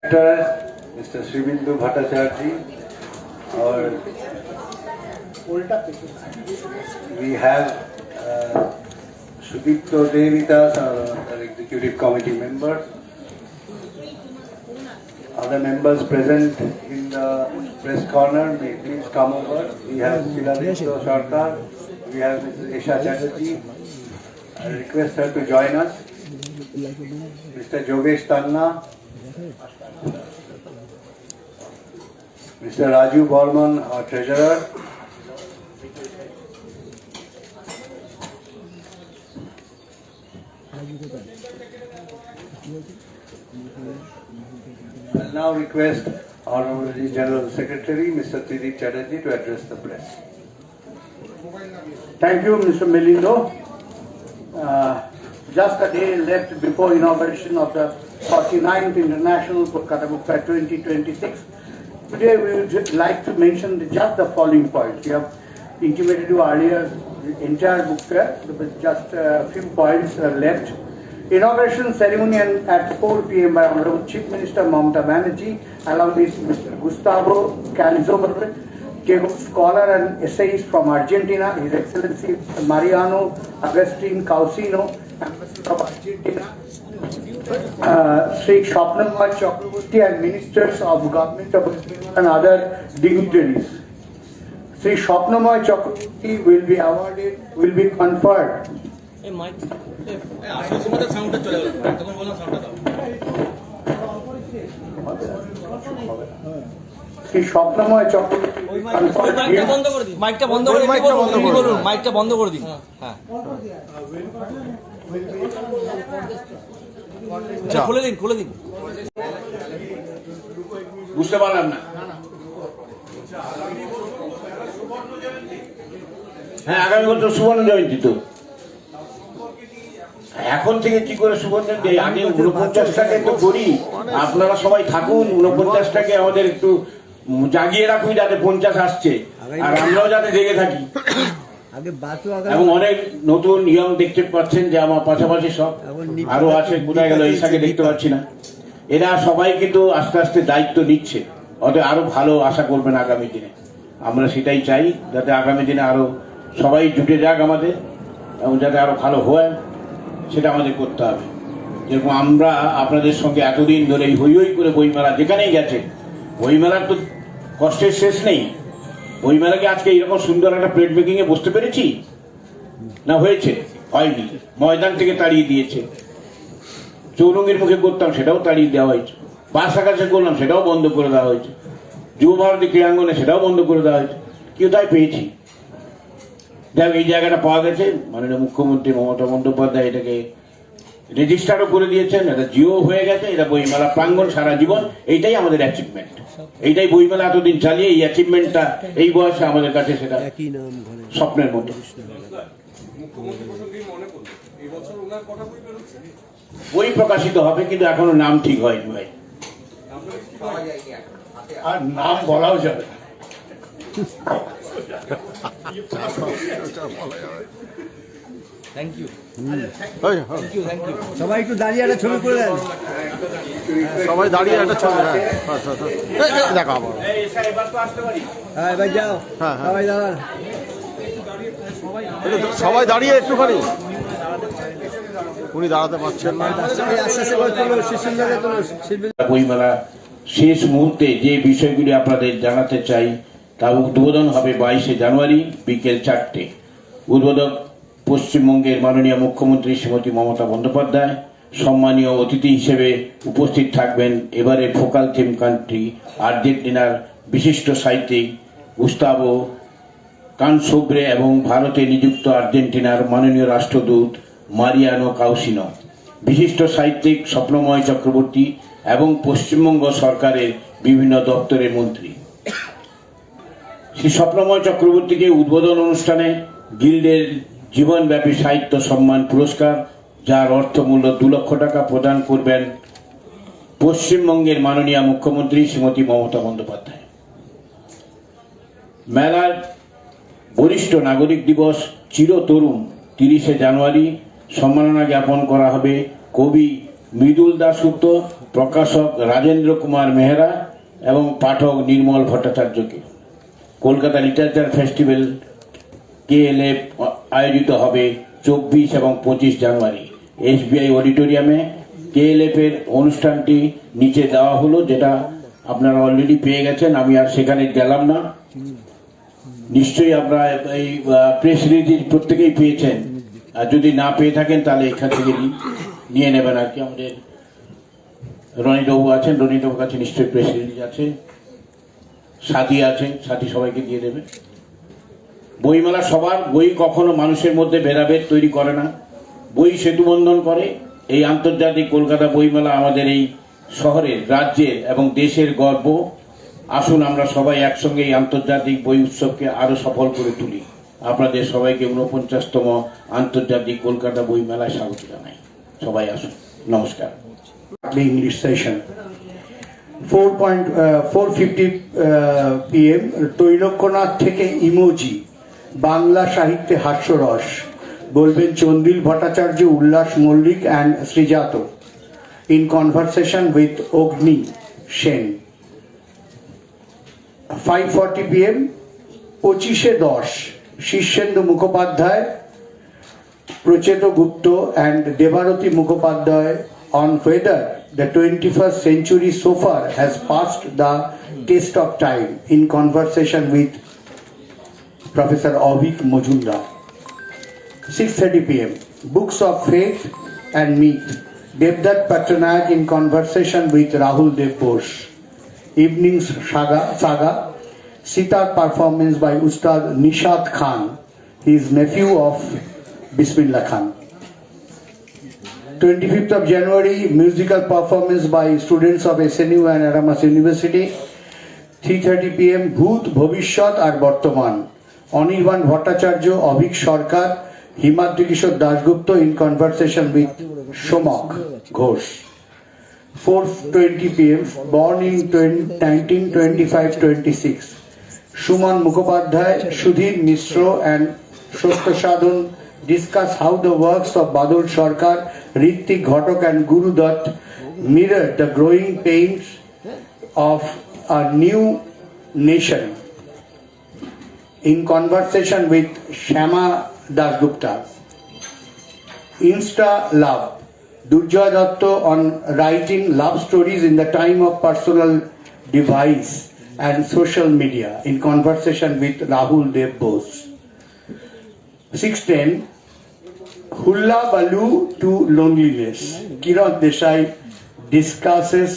Mr. Sribindu Bhattacharya, or we have Sudipto Devidas, our executive committee member. Other members present in the press corner may please come over. We have Shiladipto Sarkar, we have Mrs. Esha Chatterjee. I request her to join us. Mr. Jogesh Tanna, Mr. Raju Borman, our treasurer. I now request our Honorary General Secretary, Mr. Tridip Chatterjee, to address the press. Thank you, Mr. Melindo. Just a day left before inauguration of the 49th International Kolkata Book Fair 2026. Today we would like to mention just the following points. We have intimated you earlier the entire book fair, but just a few points left. Inauguration ceremony at 4 p.m. by Honorable Chief Minister Mamata Banerjee, along with Mr. Gustavo Calzomar, scholar and essayist from Argentina, His Excellency Mariano Agustin Causino, Ambassador of Argentina, Sri Shopnamoy Chakraborty and Ministers of Government of West Bengal and other dignitaries. Sri Shopnamoy Chakraborty will be conferred. Sri Shopnamoy Chakraborty মাইকটা বন্ধ করে দিন, মাইকটা বন্ধ করে দিন। হ্যাঁ, খুলে দিন, খুলে দিন। বুঝতে পারলাম না। হ্যাঁ, আগামী বছর সুবর্ণ জয়ন্তী তো। এখন থেকে কি করে সুবর্ণ জয়ন্তী? আগে 49টাকে তো করি, আপনারা সবাই থাকুন। 49টাকে আমাদের একটু জাগিয়ে রাখুন, যাতে 50 আসছে আর আমরাও যাতে জেগে থাকি। এবং অনেক নতুন ইয়ং দেখতে পাচ্ছেন যে আমার পাশাপাশি সব আরো আছে, কোথায় গেল ঈশাকে দেখতে পাচ্ছি না। এরা সবাই কিন্তু আস্তে আস্তে দায়িত্ব নিচ্ছে, অতএব আরো ভালো আশা করবেন আগামী দিনে। আমরা সেটাই চাই, যাতে আগামী দিনে আরো সবাই জুটে যাক আমাদের, এবং যাতে আরো ভালো হয় সেটা আমাদের করতে হবে। যেরকম আমরা আপনাদের সঙ্গে এতদিন ধরে হই হই করে বইমেলা যেখানেই গেছে, বইমেলার তো কষ্টের শেষ নেই। বইমেলাকে আজকে এরকম সুন্দর একটা প্লেট মেকিং এ বসতে পেরেছি না? হয়েছে? হয়নি। ময়দান থেকে তাড়িয়ে দিয়েছে। চৌরঙ্গের মুখে করতাম, সেটাও তাড়িয়ে দেওয়া হয়েছে। বাস আকাশে করলাম, সেটাও বন্ধ করে দেওয়া হয়েছে। যুব ভারতী ক্রীড়াঙ্গনে সেটাও বন্ধ করে দেওয়া হয়েছে। কোথায় পেয়েছি? দেখ, এই জায়গাটা পাওয়া গেছে। মাননীয় মুখ্যমন্ত্রী মমতা বন্দ্যোপাধ্যায় এটাকে রেজিস্টারও করে দিয়েছেন, এটা জিও হয়ে গেছে। এটা বইমেলা প্রাঙ্গণ সারা জীবন, এইটাই আমাদের অ্যাচিভমেন্ট। এইটাই বইমেলা এতদিন চালিয়ে এই অ্যাচিভমেন্টটা এই বয়সে আমাদের কাছে সেটা স্বপ্নের মতো। বই প্রকাশিত হবে, কিন্তু এখনো নাম ঠিক হয়নি ভাই, আর নাম বলাও যাবে না। থ্যাংক ইউ, সবাই একটু দাঁড়িয়ে একটা ছবি করে দেন। সবাই দাঁড়িয়ে একটা ছবি। দেখা হ্যাঁ, এবার যাও। সবাই দাঁড়ান, সবাই দাঁড়িয়ে একটুখানি। উনি দাঁড়াতে পারছেন না। বইমেলা শেষ মুহূর্তে যে বিষয়গুলি আপনাদের জানাতে চাই, তা উদ্বোধন হবে 22শে জানুয়ারি বিকেল 4টে। উদ্বোধক পশ্চিমবঙ্গের মাননীয় মুখ্যমন্ত্রী শ্রীমতী মমতা বন্দ্যোপাধ্যায়। সম্মানীয় অতিথি হিসেবে উপস্থিত থাকবেন এবারে ফোকাল থিম কান্ট্রি আর্জেন্টিনার বিশিষ্ট সাহিত্যিক গুস্তাভো কানসোব্রে এবং ভারতে নিযুক্ত আর্জেন্টিনার মাননীয় রাষ্ট্রদূত মারিয়ানো কাউসিনো, বিশিষ্ট সাহিত্যিক স্বপ্নময় চক্রবর্তী এবং পশ্চিমবঙ্গ সরকারের বিভিন্ন দপ্তরের মন্ত্রী। শ্রী স্বপ্নময় চক্রবর্তীকে উদ্বোধন অনুষ্ঠানে গিল্ডের জীবনব্যাপী সাহিত্য সম্মান পুরস্কার, যার অর্থমূল্য 2 লক্ষ টাকা প্রদান করবেন পশ্চিমবঙ্গের মাননীয় মুখ্যমন্ত্রী শ্রীমতী মমতা বন্দ্যোপাধ্যায়। মেলার বরিষ্ঠ নাগরিক দিবস চিরতরুণ 30শে জানুয়ারি সম্মাননা জ্ঞাপন করা হবে কবি মৃদুল দাশগুপ্ত প্রকাশক রাজেন্দ্র কুমার মেহরা এবং পাঠক নির্মল ভট্টাচার্যকে। কলকাতা লিটারেচার ফেস্টিভ্যাল KLF আয়োজিত হবে 24 এবং 25 জানুয়ারি SBI অডিটোরিয়ামে। KLF এর অনুষ্ঠানটি নিচে দেওয়া হলো, যেটা আপনারা অলরেডি পেয়ে গেছেন, আমি আর সেখানে গেলাম না। নিশ্চয়ই আপনারা এই প্রেস রিলিজ প্রত্যেকেই পেয়েছেন, আর যদি না পেয়ে থাকেন তাহলে এখান থেকে নিয়ে নেবেন আর কি। আমাদের রনিবাবু আছেন, রনিবাবুর কাছে নিশ্চয়ই প্রেস রিলিজ আছে, সাথী আছে, সাথী সবাইকে দিয়ে দেবে। বইমেলা সবার, বই কখনো মানুষের মধ্যে ভেদাভেদ তৈরি করে না, বই সেতুবন্ধন করে। এই আন্তর্জাতিক কলকাতা বইমেলা আমাদের এই শহরের, রাজ্যের এবং দেশের গর্ব। আসুন আমরা সবাই একসঙ্গে এই আন্তর্জাতিক বই উৎসবকে আরো সফল করে তুলি। আপনাদের সবাইকে 49তম আন্তর্জাতিক কলকাতা বই মেলায় স্বাগত জানাই। সবাই আসুন, নমস্কার। The English session. 4:50 PM তৈলক্যনাথ থেকে ইমোজি, বাংলা সাহিত্যে হাস্যরস বলবেন Chandril Bhattacharya, Ullas Mallik and Srijato in conversation with Agni Sen. 5:40 PM 25-10 Shirshendu Mukhopadhyay, প্রচেত Gupta and Debarati Mukhopadhyay on whether the 21st century so far has passed the test of time in conversation with Professor Avik Majumdar. 6:30 PM Books of Faith and Myth, Devdutt Pattanayak in conversation with Rahul Dev Bose. Evenings saga sitar performance by Ustad Nishad Khan, he is nephew of Bismillah Khan. 25th of January musical performance by students of SNU and Aramas University. 3:30 PM Bhoot Bhovishot আর বর্তমান, অনির্বাণ ভট্টাচার্য, অভিক সরকার, হিমাদ্রি কিশোর Dasgupta in conversation with Shomak Ghosh. 4:20 PM born in 1925-26 Suman Mukhopadhyay, Sudhir Mishra and Shostha Sadhan discuss how the works of Badal Sarkar, Ritik Ghatak and Guru Dutt mirror the growing pains of a new nation in conversation with Shama Dasgupta. Insta Love, Durjoy Datta on writing love stories in the time of personal device and social media in conversation with Rahul Dev Bose. 6:10 Hulla Balu to Loneliness, Kiran Desai discusses